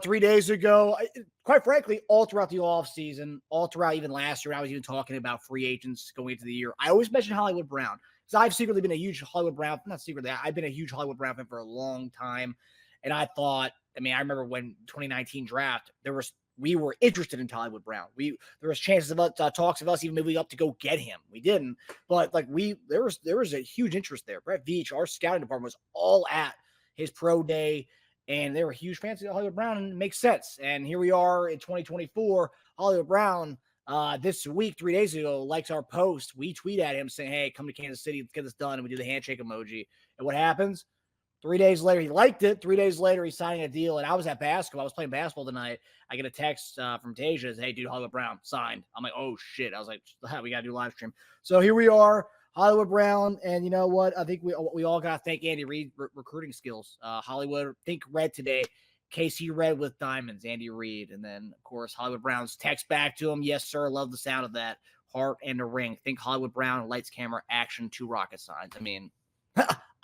3 days ago, quite frankly, all throughout the offseason, all throughout even last year, I was even talking about free agents going into the year. I always mention Hollywood Brown because I've secretly been a huge Hollywood Brown, not secretly, I've been a huge Hollywood Brown fan for a long time. And I thought, I remember when 2019 draft, we were interested in Hollywood Brown. There was chances of us, talks of us even moving up to go get him. We didn't, but there was a huge interest there. Brett Veach, our scouting department, was all at his pro day, and they were huge fans of Hollywood Brown, and it makes sense. And here we are in 2024. Hollywood Brown, this week, 3 days ago, likes our post. We tweet at him saying, "Hey, come to Kansas City, let's get this done." And we do the handshake emoji. And what happens? 3 days later, he liked it. 3 days later, he's signing a deal. And I was at basketball. I was playing basketball tonight. I get a text from Teja. "Hey, dude, Hollywood Brown signed." I'm like, "Oh, shit." I was like, "We got to do live stream." So here we are, Hollywood Brown. And you know what? I think we all got to thank Andy Reid recruiting skills. Hollywood, think red today. KC red with diamonds, Andy Reid. And then, of course, Hollywood Brown's text back to him. "Yes, sir. Love the sound of that. Heart and a ring. Think Hollywood Brown, lights, camera, action, 2 rocket signs."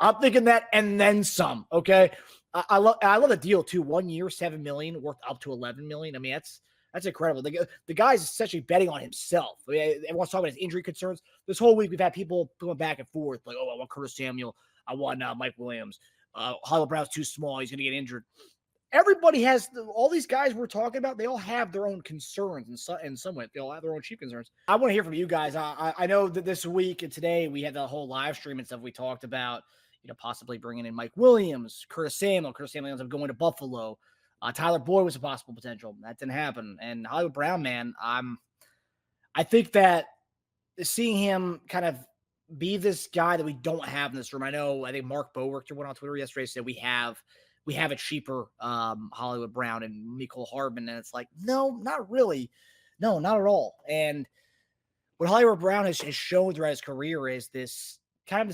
I'm thinking that and then some. Okay, I love the deal too. 1 year, $7 million, worth up to $11 million. That's incredible. The guy's essentially betting on himself. Everyone's talking about his injury concerns. This whole week we've had people going back and forth like, "Oh, I want Curtis Samuel. I want Mike Williams. Hollywood Brown's too small. He's going to get injured." Everybody has all these guys we're talking about. They all have their own concerns in some way. They all have their own chief concerns. I want to hear from you guys. I know that this week and today we had the whole live stream and stuff. We talked about, possibly bringing in Mike Williams, Curtis Samuel. Curtis Samuel ends up going to Buffalo. Tyler Boyd was a possible potential. That didn't happen. And Hollywood Brown, man, I think that seeing him kind of be this guy that we don't have in this room. I think Mark Bowerter went on Twitter yesterday, said we have a cheaper Hollywood Brown and Mecole Hardman. And it's like, no, not really. No, not at all. And what Hollywood Brown has shown throughout his career is this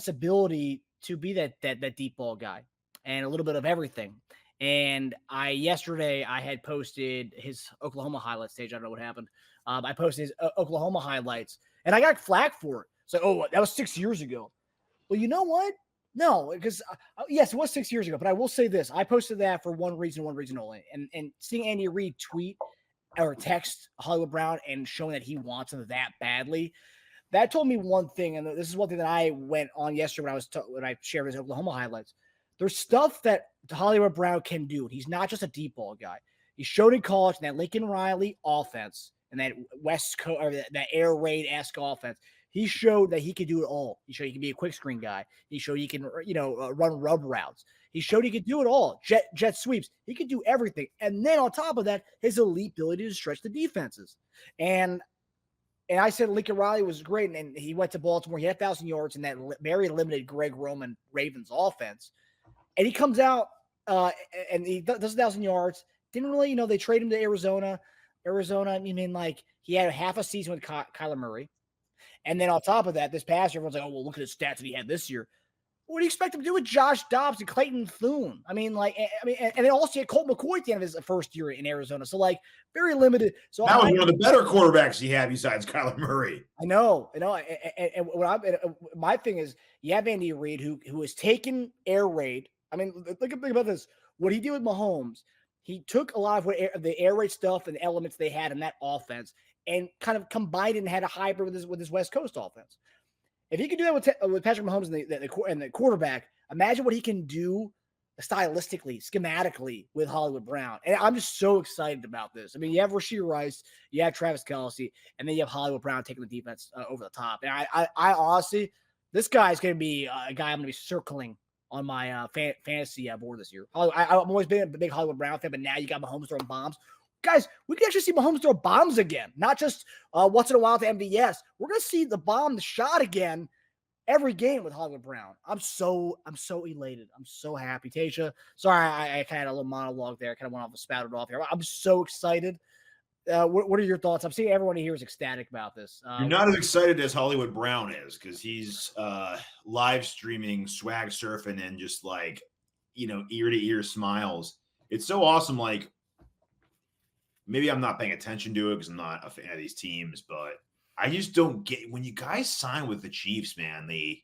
ability to be that deep ball guy and a little bit of everything. And yesterday I had posted his Oklahoma highlights stage. I don't know what happened. I posted his Oklahoma highlights and I got flack for it. So, that was 6 years ago. Well, you know what? No, because yes, it was 6 years ago, but I will say this. I posted that for one reason only. And seeing Andy Reid tweet or text Hollywood Brown and showing that he wants him that badly, that told me one thing. And this is one thing that I went on yesterday when I shared his Oklahoma highlights. There's stuff that Hollywood Brown can do. He's not just a deep ball guy. He showed in college in that Lincoln Riley offense and that West Coast or that air raid-esque offense. He showed that he could do it all. He showed he can be a quick screen guy. He showed he can, run rub routes. He showed he could do it all. Jet sweeps. He could do everything. And then on top of that, his elite ability to stretch the defenses. And I said Lincoln Riley was great, and he went to Baltimore. He had 1,000 yards in that very limited Greg Roman Ravens offense. And he comes out and he does 1,000 yards. Didn't really, they trade him to Arizona. He had half a season with Kyler Murray. And then on top of that, this past year, everyone's like, "Oh, well, look at his stats that he had this year." What do you expect him to do with Josh Dobbs and Clayton Thune? And then also he had Colt McCoy at the end of his first year in Arizona. So, very limited. So that was one of the better quarterbacks he had besides Kyler Murray. I know. And my thing is, you have Andy Reid who has taken air raid. Think about this. What he did with Mahomes, he took a lot of the air raid stuff and the elements they had in that offense and kind of combined it and had a hybrid with his West Coast offense. If he can do that with Patrick Mahomes and the quarterback, imagine what he can do stylistically, schematically with Hollywood Brown. And I'm just so excited about this. You have Rashee Rice, you have Travis Kelce, and then you have Hollywood Brown taking the defense over the top. And I honestly, this guy is going to be a guy I'm going to be circling on my fantasy board this year. I've always been a big Hollywood Brown fan, but now you got Mahomes throwing bombs. Guys, we can actually see Mahomes throw bombs again, not just once in a while to MVS. We're going to see the shot again every game with Hollywood Brown. I'm so elated. I'm so happy. Teja, sorry, I kind of had a little monologue there. I kind of went off and spouted off here. I'm so excited. What are your thoughts? I'm seeing everyone here is ecstatic about this. You're not as excited as Hollywood Brown is because he's live streaming, swag surfing, and just ear to ear smiles. It's so awesome. Maybe I'm not paying attention to it because I'm not a fan of these teams, but I just don't get when you guys sign with the Chiefs, man, they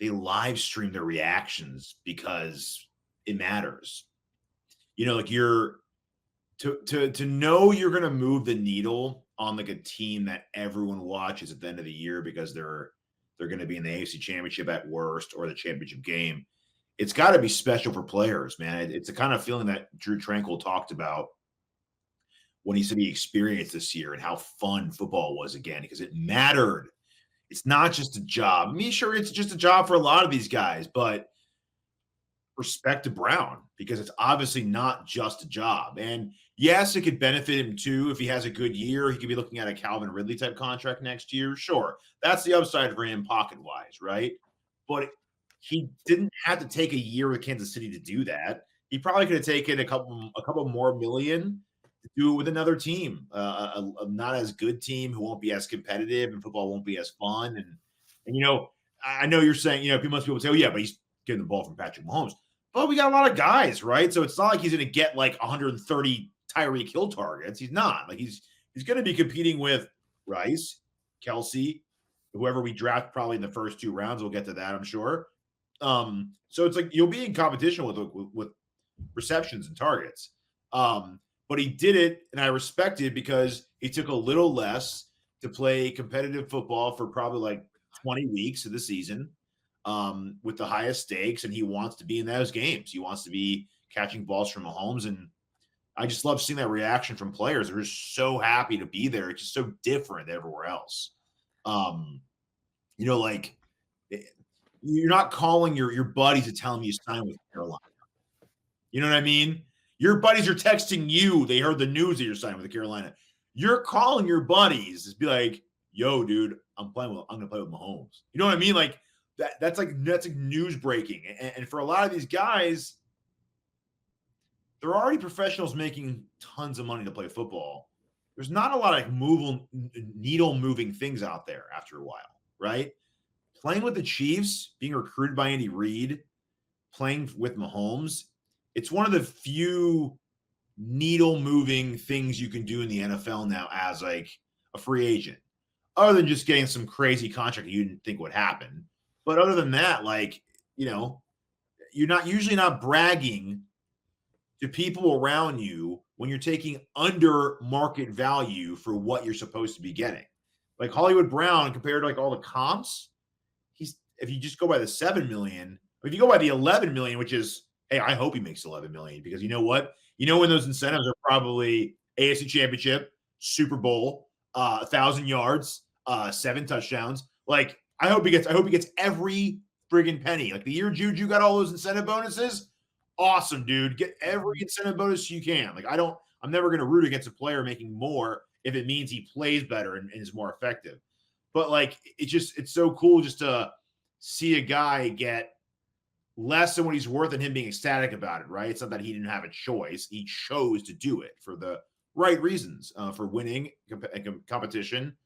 live stream their reactions because it matters. to know you're going to move the needle on like a team that everyone watches at the end of the year because they're going to be in the AFC Championship at worst or the championship game. It's got to be special for players, man. It's the kind of feeling that Drew Tranquil talked about when he said he experienced this year and how fun football was again because it mattered. It's not just a job. I mean, sure, it's just a job for a lot of these guys, but respect to Brown because it's obviously not just a job. And yes, it could benefit him too if he has a good year. He could be looking at a Calvin Ridley type contract next year. Sure, that's the upside for him pocket wise, right? But he didn't have to take a year with Kansas City to do that. He probably could have taken a couple more million to do it with another team, a not as good team who won't be as competitive and football won't be as fun. And you know, I know you're saying, you know, most people say, oh yeah, but he's getting the ball from Patrick Mahomes. But we got a lot of guys, right? So it's not like he's going to get like 130 Tyreek Hill targets. He's not. Like he's going to be competing with Rice, Kelsey, whoever we draft probably in the first 2 rounds. We'll get to that, I'm sure. So it's like you'll be in competition with receptions and targets. But he did it, and I respect it because he took a little less to play competitive football for probably like 20 weeks of the season. With the highest stakes, and he wants to be in those games. He wants to be catching balls from Mahomes, and I just love seeing that reaction from players. They're just so happy to be there. It's just so different than everywhere else. You know, like you're not calling your buddies to tell them you signed with Carolina. You know what I mean? Your buddies are texting you. They heard the news that you're signing with Carolina. You're calling your buddies to be like, "Yo, dude, I'm gonna play with Mahomes." You know what I mean? Like. That's like news breaking. And for a lot of these guys, they're already professionals making tons of money to play football. There's not a lot of needle moving things out there after a while, right? Playing with the Chiefs, being recruited by Andy Reid, playing with Mahomes, it's one of the few needle moving things you can do in the NFL now as like a free agent, other than just getting some crazy contract you didn't think would happen. But other than that, like, you know, you're usually not bragging to people around you when you're taking under market value for what you're supposed to be getting. Like Hollywood Brown, compared to like all the comps, if you just go by the 7 million, if you go by the 11 million, which is, hey, I hope he makes 11 million because you know what? You know when those incentives are probably AFC Championship, Super Bowl, 1,000 yards, 7 touchdowns, like. I hope he gets every friggin' penny. Like the year Juju got all those incentive bonuses, awesome, dude. Get every incentive bonus you can. Like I'm never gonna root against a player making more if it means he plays better and is more effective. But like it's so cool just to see a guy get less than what he's worth and him being ecstatic about it, right? It's not that he didn't have a choice. He chose to do it for the right reasons, for winning competition.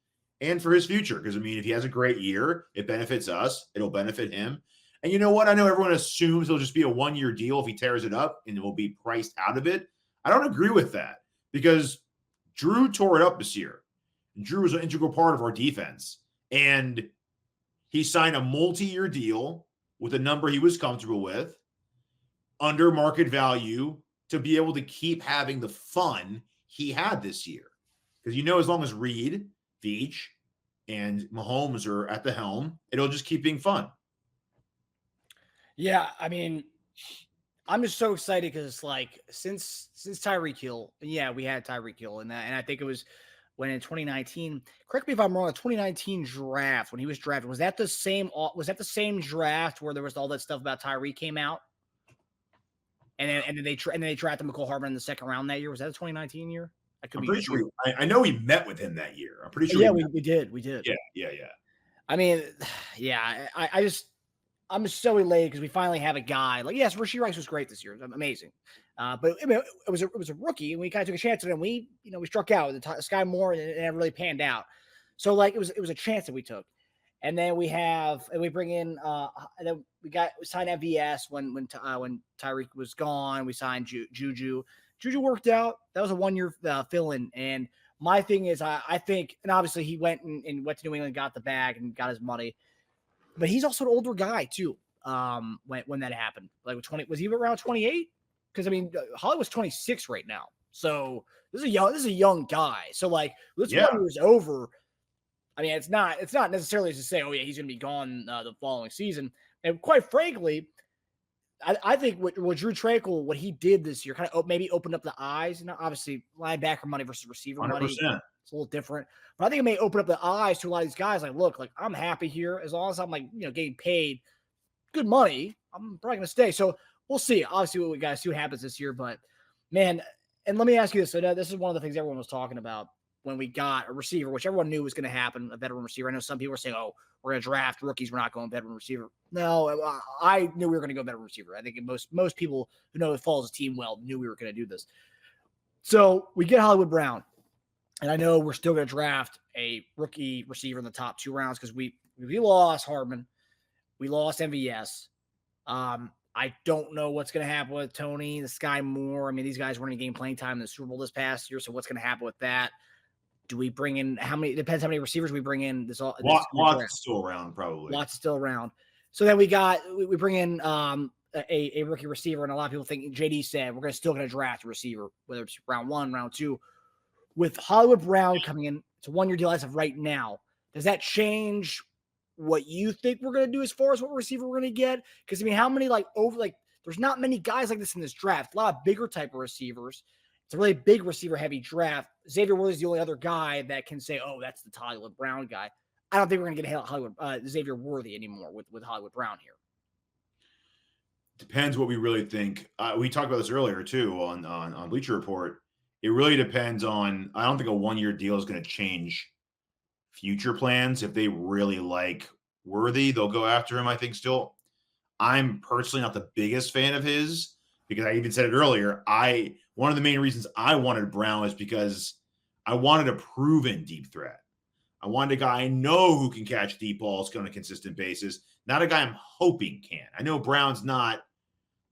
And for his future, because I mean, if he has a great year, it benefits us. It'll benefit him. And you know what? I know everyone assumes it'll just be a 1-year deal if he tears it up and it will be priced out of it. I don't agree with that because Drew tore it up this year. Drew was an integral part of our defense. And he signed a multi-year deal with a number he was comfortable with, under market value, to be able to keep having the fun he had this year. Because you know, as long as Reid, Veach, and Mahomes are at the helm, it'll just keep being fun. Yeah, I mean, I'm just so excited because it's like since Tyreek Hill, yeah, we had Tyreek Hill, and I think it was when in 2019. Correct me if I'm wrong. The 2019 draft when he was drafted, was that the same draft where there was all that stuff about Tyreek came out, and then they drafted McCoy Hardman in the second round that year? Was that the 2019 year? I'm pretty sure. I know we met with him that year. I'm pretty sure. Yeah, we did. Yeah. I mean, yeah, I'm so elated because we finally have a guy. Like, yes, Rashee Rice was great this year, amazing, but I mean, it was a rookie, and we kind of took a chance on him. We struck out with Sky Moore, and it really panned out. So like, it was a chance that we took, and then we bring in, and then we signed MVS when Tyreek was gone. We signed Juju. Juju worked out. That was a 1-year fill-in. And my thing is, I think, and obviously he went and went to New England, got the bag, and got his money. But he's also an older guy too. When that happened, like 20, was he around 28? Because I mean, Hollywood's 26 right now. So this is a young guy. So like this Yeah. 1 year's over. I mean, it's not necessarily to say, oh yeah, he's going to be gone the following season. And quite frankly, I think what Drew Tranquil, what he did this year, kind of maybe opened up the eyes. And obviously, linebacker money versus receiver 100%. money, it's a little different. But I think it may open up the eyes to a lot of these guys. Like, look, like I'm happy here as long as I'm like getting paid good money. I'm probably going to stay. So we'll see. Obviously, what we got to see what happens this year. But man, and let me ask you this. So this is one of the things everyone was talking about when we got a receiver, which everyone knew was going to happen, a veteran receiver. I know some people were saying, oh, we're going to draft rookies. We're not going veteran receiver. No, I knew we were going to go veteran receiver. I think most people who know it follows the team well knew we were going to do this. So we get Hollywood Brown. And I know we're still going to draft a rookie receiver in the top 2 rounds because we lost Hardman. We lost MVS. I don't know what's going to happen with Tony, the Sky Moore. I mean, these guys weren't in game playing time in the Super Bowl this past year. So what's going to happen with that? Do we bring in it depends how many receivers we bring in. Watt's still around, probably. Watt's still around. So then we bring in a rookie receiver, and a lot of people think JD said we're still going to draft a receiver, whether it's round 1, round 2. With Hollywood Brown coming in, it's a 1-year deal as of right now. Does that change what you think we're going to do as far as what receiver we're going to get? Because I mean, how many there's not many guys like this in this draft. A lot of bigger type of receivers. It's a really big receiver heavy draft. Xavier Worthy's the only other guy that can say, oh, that's the Hollywood Brown guy. I don't think we're going to get Xavier Worthy anymore with Hollywood Brown here. Depends what we really think. We talked about this earlier too on Bleacher Report. It really depends on. I don't think a 1-year deal is going to change future plans. If they really like Worthy, they'll go after him. I think still. I'm personally not the biggest fan of his because I even said it earlier. One of the main reasons I wanted Brown is because I wanted a proven deep threat. I wanted a guy I know who can catch deep balls on a consistent basis, not a guy I'm hoping can. I know Brown's not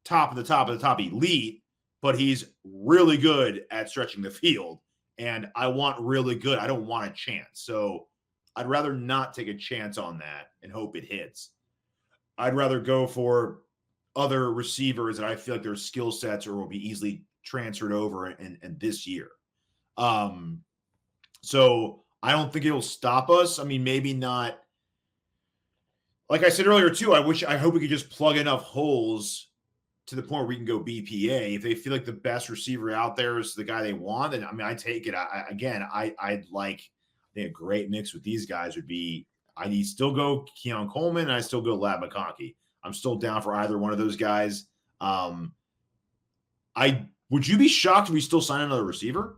top of the top elite, but he's really good at stretching the field. And I want really good. I don't want a chance. So I'd rather not take a chance on that and hope it hits. I'd rather go for other receivers that I feel like their skill sets or will be easily transferred over and this year. So I don't think it'll stop us. I mean, maybe not. Like I said earlier too, I hope we could just plug enough holes to the point where we can go BPA. If they feel like the best receiver out there is the guy they want, then I mean, I take it. I'd like. I think a great mix with these guys would be. I'd still go Keon Coleman and I still go Lab McConkey. I'm still down for either one of those guys. Would you be shocked if we still sign another receiver?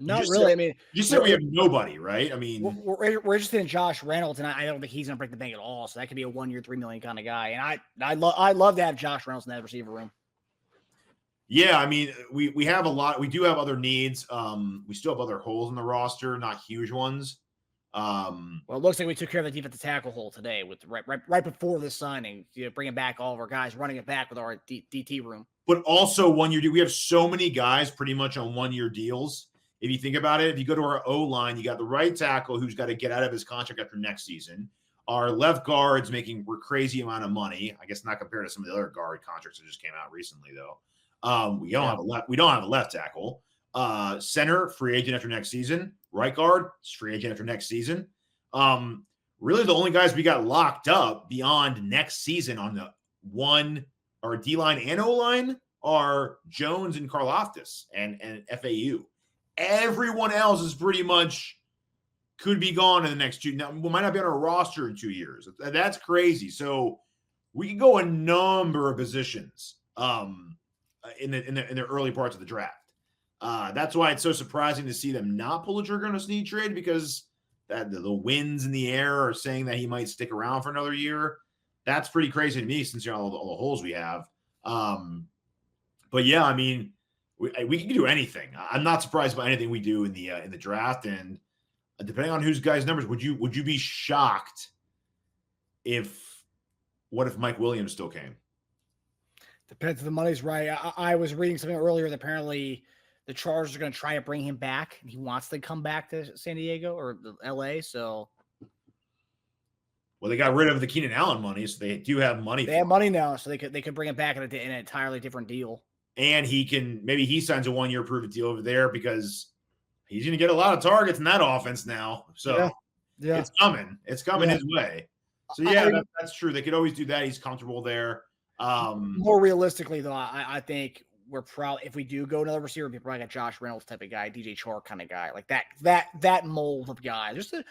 Not really. You said we have nobody, right? I mean, we're interested in Josh Reynolds, and I don't think he's going to break the bank at all. So that could be a 1-year, $3 million kind of guy. And I love to have Josh Reynolds in that receiver room. Yeah, I mean, we have a lot. We do have other needs. We still have other holes in the roster, not huge ones. Well, it looks like we took care of the defensive tackle hole today with right before this signing, bringing back all of our guys, running it back with our DT room. But also 1-year deal. We have so many guys pretty much on 1-year deals. If you think about it, if you go to our O-line, you got the right tackle who's got to get out of his contract after next season. Our left guard's making a crazy amount of money. I guess not compared to some of the other guard contracts that just came out recently, though. We don't have a left tackle. Center, free agent after next season. Right guard, free agent after next season. Really the only guys we got locked up beyond next season on the one or D-line and O-line are Jones and Karlaftis and FAU. Everyone else is pretty much could be gone in the next 2. Now, we might not be on our roster in 2 years. That's crazy. So we can go a number of positions in the early parts of the draft. That's why it's so surprising to see them not pull the trigger on a Sneed trade because the winds in the air are saying that he might stick around for another year. That's pretty crazy to me since all the holes we have. But yeah, I mean, we can do anything. I'm not surprised by anything we do in the draft, and depending on whose guys' numbers, would you be shocked if Mike Williams still came? Depends if the money's right. I was reading something earlier that apparently the Chargers are going to try to bring him back. He wants to come back to San Diego or LA. So, well, they got rid of the Keenan Allen money, so they do have money. They have money now, so they could bring him back in an entirely different deal. and maybe he signs a 1-year prove-it deal over there because he's going to get a lot of targets in that offense now. So yeah. it's coming. It's coming his way. So yeah, that's true. They could always do that. He's comfortable there. More realistically, though, I think we're probably, if we do go another receiver, we're probably got Josh Reynolds type of guy, DJ Chark kind of guy, like that mold of guy. Just a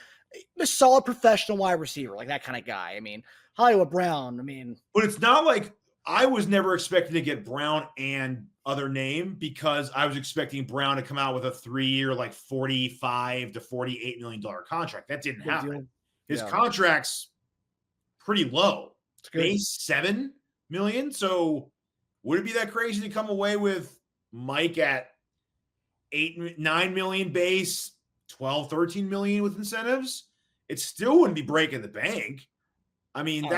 solid professional wide receiver, like that kind of guy. I mean, Hollywood Brown. I mean, but it's not like I was never expecting to get Brown and other name because I was expecting Brown to come out with a 3-year, like $45 to $48 million contract. That didn't happen. His contract's pretty low. It's base $7 million. So would it be that crazy to come away with Mike at $9 million base, 12, 13 million with incentives? It still wouldn't be breaking the bank. I mean,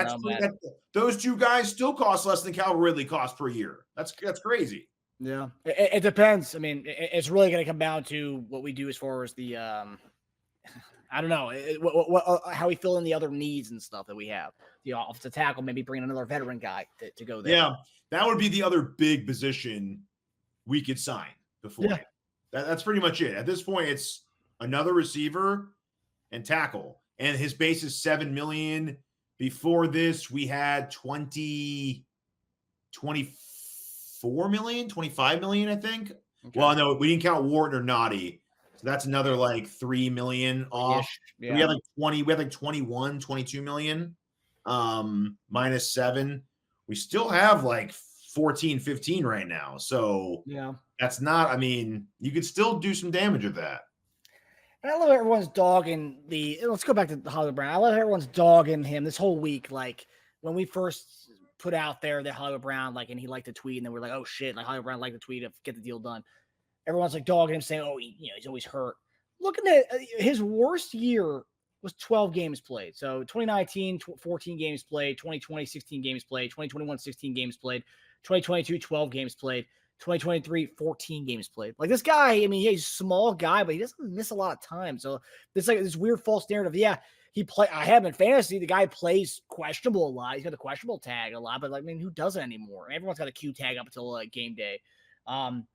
those two guys still cost less than Calvin Ridley cost per year. That's crazy. Yeah, it depends. I mean, it's really going to come down to what we do as far as the I don't know how we fill in the other needs and stuff that we have. The offensive tackle, maybe bring another veteran guy to go there. Yeah, that would be the other big position we could sign before. Yeah. That's pretty much it. At this point, it's another receiver and tackle, and his base is $7 million. Before this, we had 24 million, 25 million, I think. Okay. Well, no, we didn't count Wharton or Naughty. So that's another like 3 million off. Yeah. We had like 21, 22 million minus 7. We still have like 14, 15 right now. So that's not, I mean, you could still do some damage with that. And I love everyone's dogging let's go back to Hollywood Brown. I love everyone's dogging him this whole week. Like when we first put out there that Hollywood Brown, like, and he liked to tweet, and then we're like, oh shit, like Hollywood Brown liked to tweet to get the deal done. Everyone's like dogging him, saying, oh, he's always hurt. Looking at his worst year was 12 games played. So 2019, 14 games played, 2020, 16 games played, 2021, 16 games played, 2022, 12 games played. 2023, 14 games played. Like this guy, I mean, he's a small guy, but he doesn't miss a lot of time. So it's like this weird false narrative. Yeah, I have him in fantasy. The guy plays questionable a lot. He's got a questionable tag a lot, but like, I mean, who doesn't anymore? Everyone's got a Q tag up until game day. And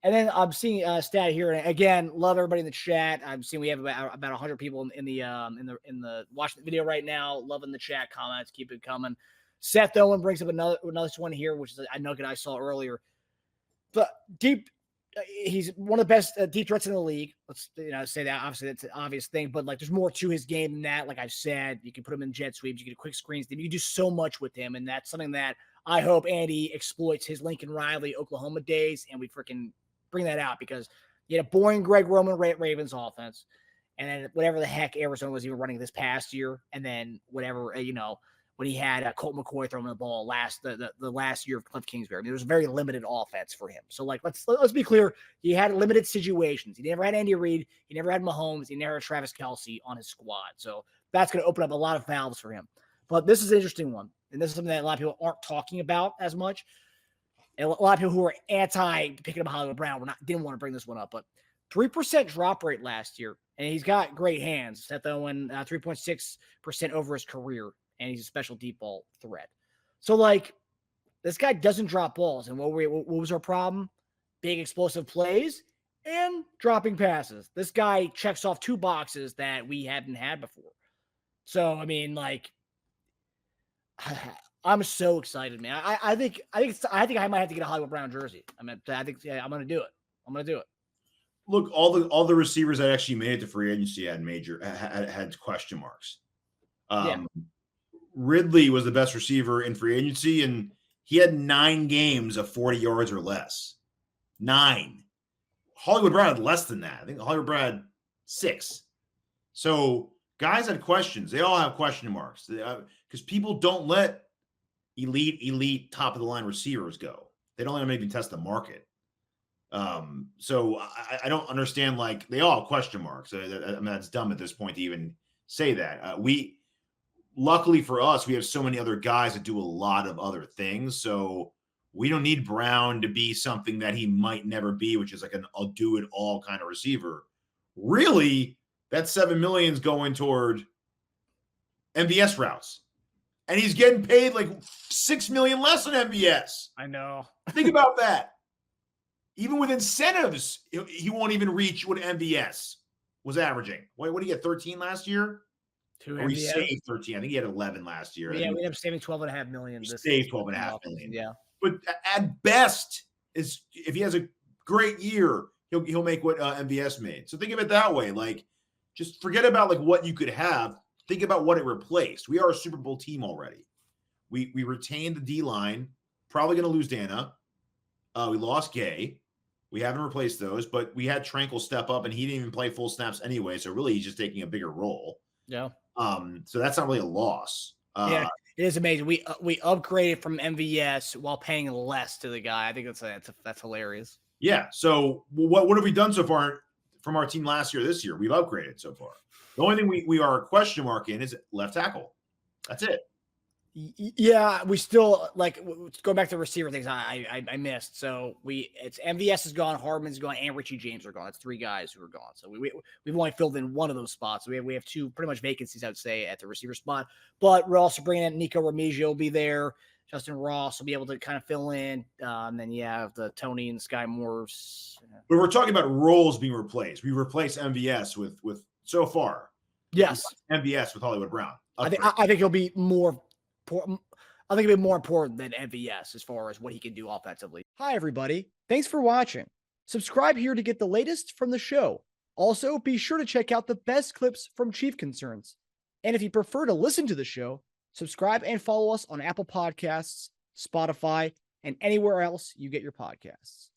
then I'm seeing a stat here. And again, love everybody in the chat. I'm seeing we have about 100 people in the watching the video right now. Loving the chat comments. Keep it coming. Seth Owen brings up another one here, which is a nugget I saw earlier. But he's one of the best deep threats in the league. Let's say that. Obviously, that's an obvious thing. But like, there's more to his game than that. Like I've said, you can put him in jet sweeps. You can do quick screens. You can do so much with him, and that's something that I hope Andy exploits his Lincoln Riley Oklahoma days, and we freaking bring that out because you had a boring Greg Roman Ravens offense, and then whatever the heck Arizona was even running this past year, and then whatever when he had Colt McCoy throwing the ball the last year of Cliff Kingsbury. I mean, there was a very limited offense for him. So, like, let's be clear. He had limited situations. He never had Andy Reid. He never had Mahomes. He never had Travis Kelce on his squad. So that's going to open up a lot of valves for him. But this is an interesting one. And this is something that a lot of people aren't talking about as much. And a lot of people who are anti picking up Hollywood Brown didn't want to bring this one up. But 3% drop rate last year. And he's got great hands. Seth Owen, 3.6% over his career. And he's a special deep ball threat. So, like, this guy doesn't drop balls. And what was our problem? Big explosive plays and dropping passes. This guy checks off 2 boxes that we hadn't had before. So, I mean, like, I'm so excited, man. I think I might have to get a Hollywood Brown jersey. I'm going to do it. I'm going to do it. Look, all the receivers that actually made it to free agency had question marks. Ridley was the best receiver in free agency, and he had 9 games of 40 yards or less. 9. Hollywood Brown had less than that. I think Hollywood Brown had 6. So guys had questions. They all have question marks because people don't let elite top-of-the-line receivers go. They don't let them even test the market. So I don't understand, like, they all have question marks. I mean, that's dumb at this point to even say that. Luckily for us, we have so many other guys that do a lot of other things. So we don't need Brown to be something that he might never be, which is like I'll do it all kind of receiver. Really, that $7 million is going toward MVS routes. And he's getting paid like $6 million less than MVS. I know. Think about that. Even with incentives, he won't even reach what MVS was averaging. What did he get, 13 last year? Or he saved 13. I think he had 11 last year. Yeah, we ended up saving 12.5 million. He This saved 12.5 million. Yeah. But at best, is if he has a great year, he'll make what MVS made. So think of it that way. Like, just forget about like what you could have. Think about what it replaced. We are a Super Bowl team already. We retained the D line. Probably going to lose Dana. We lost Gay. We haven't replaced those, but we had Tranquil step up, and he didn't even play full snaps anyway. So really, he's just taking a bigger role. Yeah. So that's not really a loss. Yeah, it is amazing. We upgraded from MVS while paying less to the guy. I think that's hilarious. Yeah. So what have we done so far from our team last year? This year we've upgraded so far. The only thing we are a question mark in is left tackle. That's it. Yeah, we still like go back to receiver things. I missed. So it's MVS is gone, Hardman's gone, and Richie James are gone. That's three guys who are gone. So we've only filled in one of those spots. We have two pretty much vacancies, I would say, at the receiver spot. But we're also bringing in Nico Remigio will be there. Justin Ross will be able to kind of fill in. And then the Tony and Sky Moores. But we're talking about roles being replaced. We replaced MVS with so far. Yes, MVS with Hollywood Brown. I think he'll be more. I think it'll be more important than MVS as far as what he can do offensively. Hi, everybody. Thanks for watching. Subscribe here to get the latest from the show. Also, be sure to check out the best clips from Chief Concerns. And if you prefer to listen to the show, subscribe and follow us on Apple Podcasts, Spotify, and anywhere else you get your podcasts.